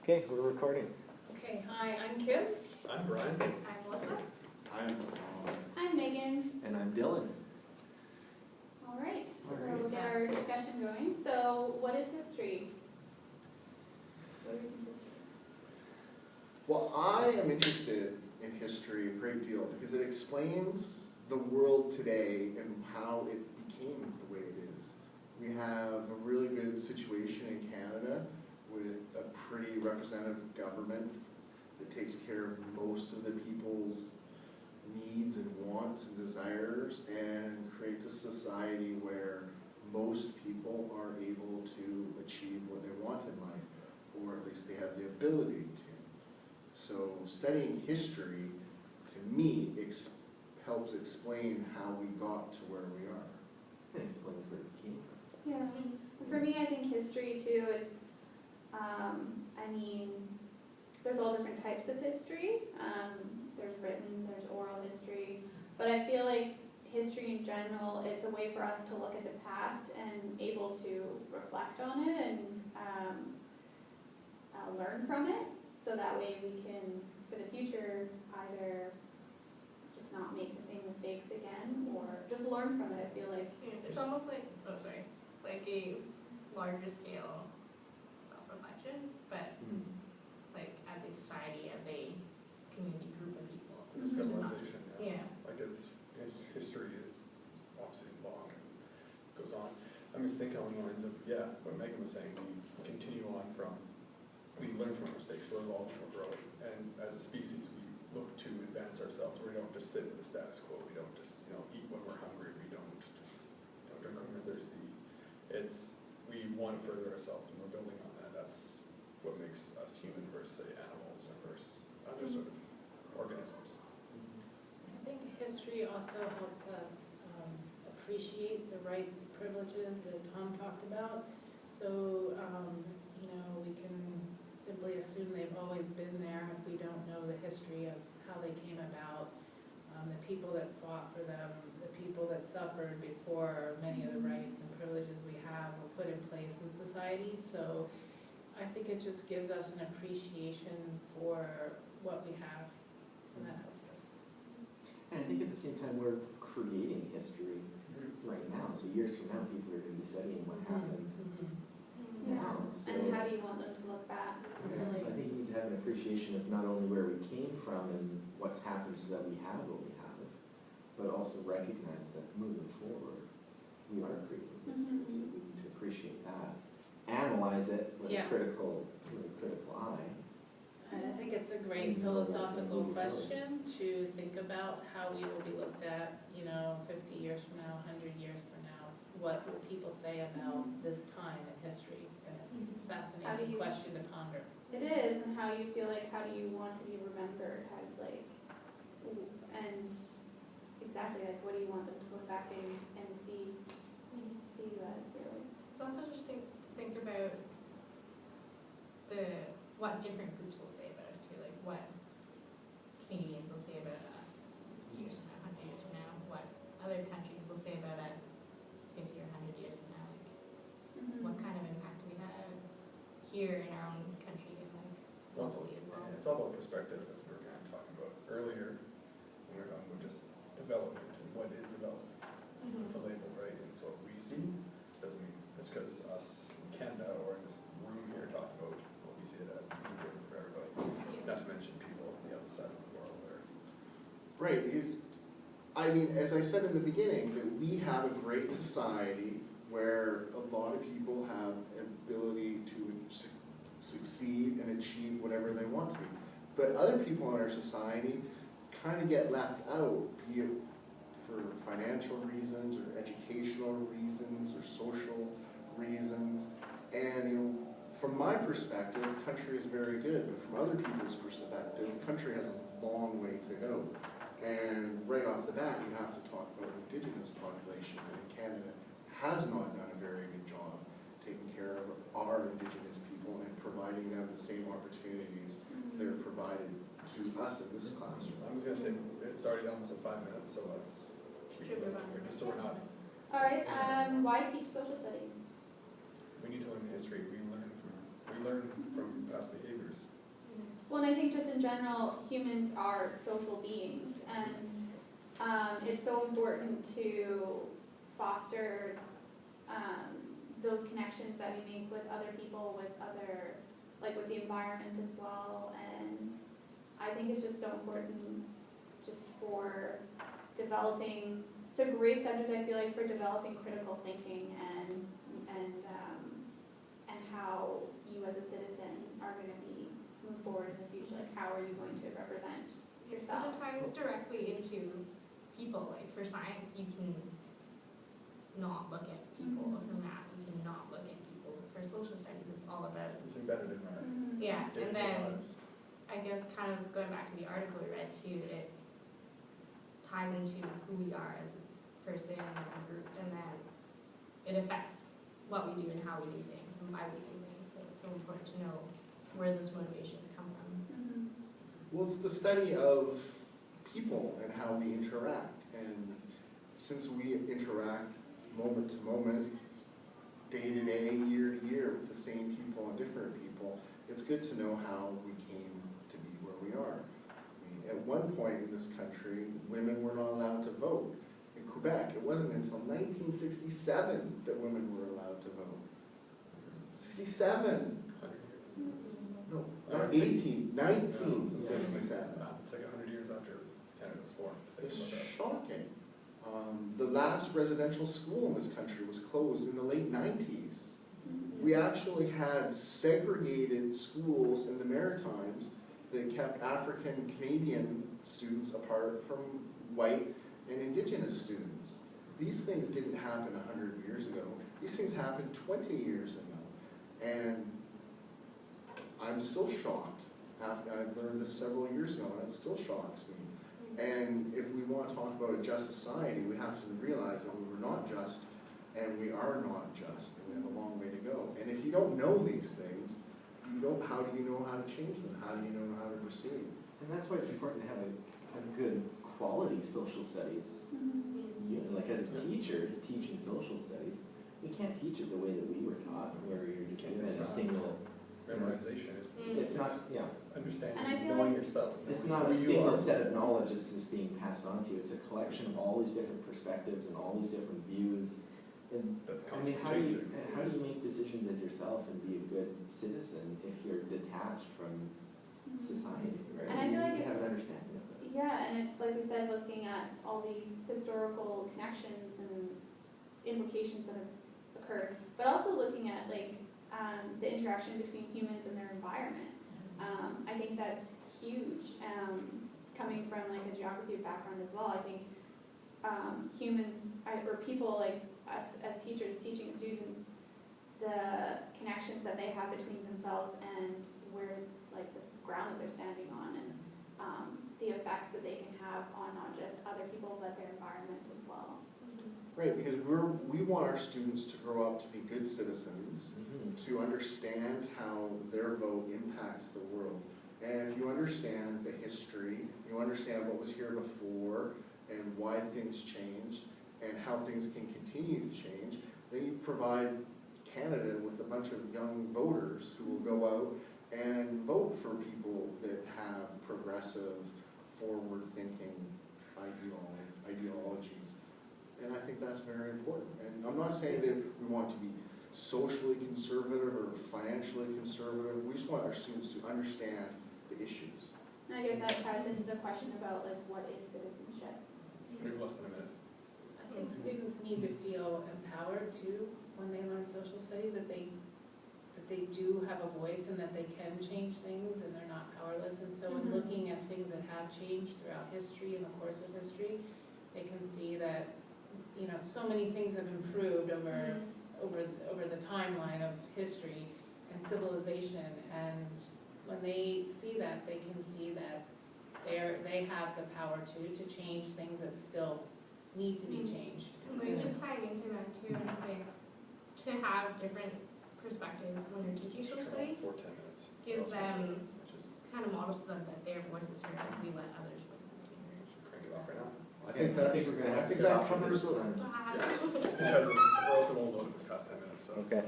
Okay, we're recording. Okay, hi, I'm Kim. I'm Brian. I'm Melissa. I'm Megan. And I'm Dylan. All right, All so right. we'll get our discussion going. So what is history? What do you think history is? Well, I am interested in history a great deal because it explains the world today and how it became the way it is. We have a really good situation in Canada with a pretty representative government that takes care of most of the people's needs and wants and desires and creates a society where most people are able to achieve what they want in life, or at least they have the ability to. So studying history, to me, helps explain how we got to where we are. Can explain where it came from. Yeah, for me, I think history too is, I mean, there's all different types of history. There's written, there's oral history, but I feel like history in general, it's a way for us to look at the past and able to reflect on it and learn from it, so that way we can, for the future, either just not make the same mistakes again or just learn from it. I feel like It's almost like, like a larger scale self-reflection, but like as a society, as a community group of people. The civilization, Yeah. Like history is obviously long and goes on. I'm just thinking along the lines of, what Megan was saying, we continue on from, we learn from our mistakes, we're evolving, we're growing, and as a species, we look to advance ourselves. We don't just sit with the status quo, we don't just, eat when we're hungry, we don't just, drink when we're thirsty. We want to further ourselves, and we're building on that. That's what makes us human versus, say, animals or versus other sort of organisms. I think history also helps us appreciate the rights and privileges that Tom talked about. So, we can simply assume they've always been there if we don't know the history of how they came about, the people that fought for them, the people that suffered before many of the rights and privileges we have were put in place in society. So I think it just gives us an appreciation for what we have, and that helps us. And I think at the same time, we're creating history right now. So years from now, people are going to be studying what happened now. So, and how do you want them to look back? so I think you need to have an appreciation of not only where we came from and what's happened so that we have what we have, but also recognize that moving forward, we are creating history. So we need to appreciate that, analyze it with a critical eye. And I think it's a great philosophical question to think about how we will be looked at, 50 years from now, 100 years from now. What will people say about this time in history? And it's a fascinating question to ponder. It is, and how you feel like, how do you want to be remembered? How, and exactly, what do you want them to look back and see you as, really? It's also interesting to think about what different groups will say about us too, like what Canadians will say about us years from now, 100 years from now, what other countries will say about us 50 or 100 years from now, what kind of impact we have here in our own country and locally as well. Yeah, it's all about perspective, as we were kind of talking about earlier, when we were talking about just development and what is development. It's a label, right? It's what we see. Doesn't mean it's because us in Canada or in this room here talk about what we see it as different for everybody. Not to mention people on the other side of the world. Right, because, as I said in the beginning, that we have a great society where a lot of people have an ability to succeed and achieve whatever they want to be. But other people in our society kind of get left out, be it for financial reasons or educational reasons or social reasons. And from my perspective, country is very good, but from other people's perspective, country has a long way to go. And right off the bat, you have to talk about the Indigenous population in Canada has not done a very good job taking care of our Indigenous people and providing them the same opportunities that are provided to us in this classroom. I was going to say, it's already almost at 5 minutes, so let's keep it moving here, just so we're not. All right, why teach social studies? We need to learn history. We learn from past behaviors. I think just in general, humans are social beings, and it's so important to foster those connections that we make with other people, with other, like with the environment as well. And I think it's just so important just for developing, it's a great subject, I feel like, for developing critical thinking and how you as a citizen are going to be move forward in the future. Like, how are you going to represent yourself? Because it ties directly into people. Like for science, you can not look at people. For math, you can not look at people. For social studies, it's all about It's embedded in our yeah. And day-to-day then lives. I guess kind of going back to the article we read too, it ties into who we are as a person, as a group, and then it affects what we do and how we do things and why we do things. So it's so important to know where those motivations come from. Well, it's the study of people and how we interact. And since we interact moment to moment, day to day, year to year with the same people and different people, it's good to know how we came to be where we are. I mean, at one point in this country, women were not allowed to vote. In Quebec, it wasn't until 1967 that women were allowed to vote. 67! 100 years. No, not 18, 1967. It's like 100 years after Canada was formed. Think It's about that. shocking. The last residential school in this country was closed in the late 90s. We actually had segregated schools in the Maritimes that kept African Canadian students apart from white and Indigenous students. These things didn't happen 100 years ago. These things happened 20 years ago. And I'm still shocked. After I learned this several years ago, and it still shocks me. And if we want to talk about a just society, we have to realize that we were not just, and we are not just, and we have a long way to go. And if you don't know these things, how do you know how to change them? How do you know how to proceed? And that's why it's important to have a good quality social studies. Like as teachers teaching social studies, we can't teach it the way that we were taught, where you're just given a single. Memorization is It's not, yeah. understanding, And I feel knowing like yourself. It's knowing not a who you single are. set of knowledge that's just being passed on to you. It's a collection of all these different perspectives and all these different views. And That's I mean, constantly how do changing. you make decisions as yourself and be a good citizen if you're detached from society, right? And I feel like you have an it's- understanding of it. Yeah, and it's like we said, looking at all these historical connections and implications that have occurred, but also looking at like the interaction between humans and their environment. I think that's huge. Coming from like a geography background as well, I think humans or people like us as teachers teaching students the connections that they have between themselves and where like the ground that they're standing on, and the effects that they can have on not just other people but their environment as well. Right, because we want our students to grow up to be good citizens, to understand how their vote impacts the world. And if you understand the history, you understand what was here before and why things changed and how things can continue to change, then you provide Canada with a bunch of young voters who will go out and vote for people that have progressive, forward-thinking ideologies. And I think that's very important. And I'm not saying that we want to be socially conservative or financially conservative. We just want our students to understand the issues. And I guess that ties into the question about like what is citizenship? We have less than a minute. I think students need to feel empowered too when they learn social studies, that they do have a voice and that they can change things and they're not powerless. And so in looking at things that have changed throughout history, in the course of history, they can see that, you know, so many things have improved over the timeline of history and civilization. And when they see that, they can see that they have the power to change things that still need to be changed. And like just tying into that too, and just saying, to have different perspectives when you're teaching social studies For 10 minutes. gives them, Which is, kind of models to them that their voices are heard, and we let others' voices be should crank it up right now. I think we're gonna have to that stop covers this it. time. heard. Just because it's, or else it won't load if it's past 10 minutes, so. Okay.